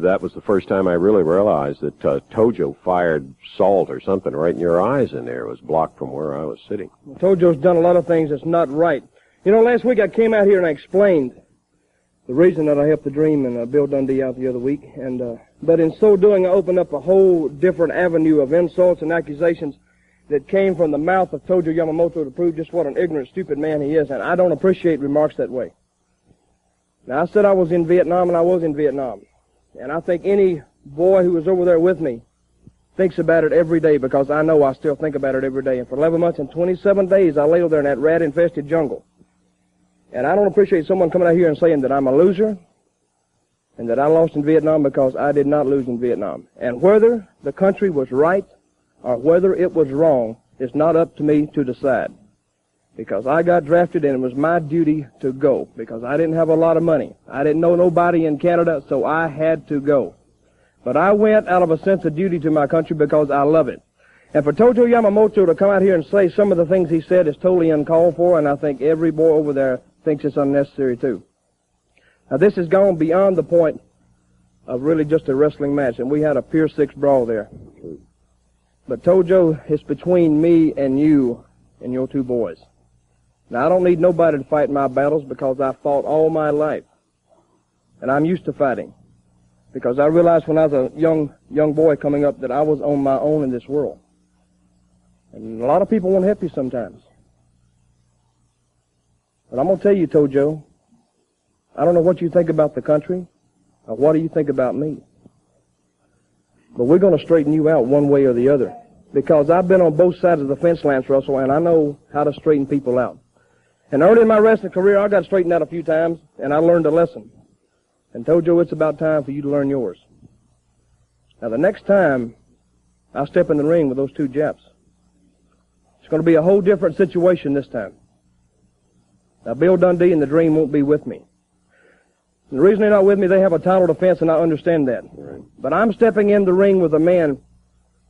that was the first time I really realized that Tojo fired salt or something right in your eyes in there. It was blocked from where I was sitting. Tojo's done a lot of things that's not right. You know, last week I came out here and I explained the reason that I helped the Dream and Bill Dundee out the other week. But in so doing, I opened up a whole different avenue of insults and accusations that came from the mouth of Tojo Yamamoto to prove just what an ignorant, stupid man he is. And I don't appreciate remarks that way. Now, I said I was in Vietnam, and I was in Vietnam. And I think any boy who was over there with me thinks about it every day, because I know I still think about it every day. And for 11 months and 27 days, I lay over there in that rat-infested jungle. And I don't appreciate someone coming out here and saying that I'm a loser and that I lost in Vietnam, because I did not lose in Vietnam. And whether the country was right or whether it was wrong is not up to me to decide. Because I got drafted and it was my duty to go, because I didn't have a lot of money. I didn't know nobody in Canada, so I had to go. But I went out of a sense of duty to my country because I love it. And for Tojo Yamamoto to come out here and say some of the things he said is totally uncalled for, and I think every boy over there thinks it's unnecessary too. Now, this has gone beyond the point of really just a wrestling match, and we had a Pier 6 brawl there. But Tojo, it's between me and you and your two boys. Now, I don't need nobody to fight my battles, because I fought all my life. And I'm used to fighting. Because I realized when I was a young boy coming up that I was on my own in this world. And a lot of people won't help you sometimes. But I'm going to tell you, Tojo, I don't know what you think about the country, or what do you think about me. But we're going to straighten you out one way or the other. Because I've been on both sides of the fence, Lance Russell, and I know how to straighten people out. And early in my wrestling career, I got straightened out a few times, and I learned a lesson. And Tojo, it's about time for you to learn yours. Now, the next time I step in the ring with those two Japs, it's going to be a whole different situation this time. Now, Bill Dundee and the Dream won't be with me. And the reason they're not with me, they have a title defense, and I understand that. Right. But I'm stepping in the ring with a man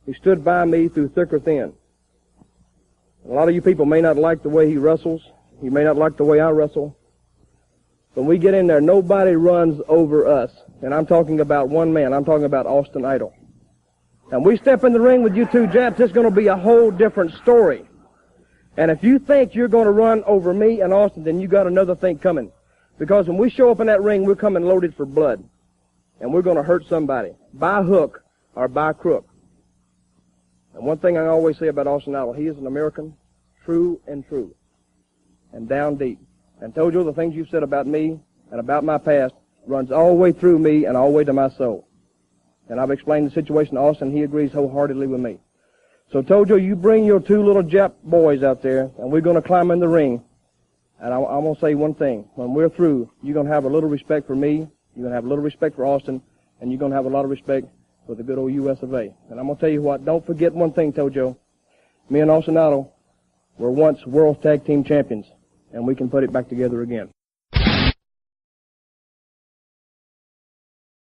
who stood by me through thick or thin. A lot of you people may not like the way he wrestles. You may not like the way I wrestle. When we get in there, nobody runs over us. And I'm talking about one man. I'm talking about Austin Idol. And we step in the ring with you two Japs, it's going to be a whole different story. And if you think you're going to run over me and Austin, then you got another thing coming. Because when we show up in that ring, we're coming loaded for blood. And we're going to hurt somebody, by hook or by crook. And one thing I always say about Austin Idol, he is an American, true and true. And down deep. And Tojo, the things you've said about me and about my past runs all the way through me and all the way to my soul. And I've explained the situation to Austin. He agrees wholeheartedly with me. So, Tojo, you bring your two little Jap boys out there, and we're going to climb in the ring. And I'm going to say one thing. When we're through, you're going to have a little respect for me, you're going to have a little respect for Austin, and you're going to have a lot of respect for the good old U.S. of A. And I'm going to tell you what, don't forget one thing, Tojo. Me and Austin Idol were once World Tag Team Champions, and we can put it back together again.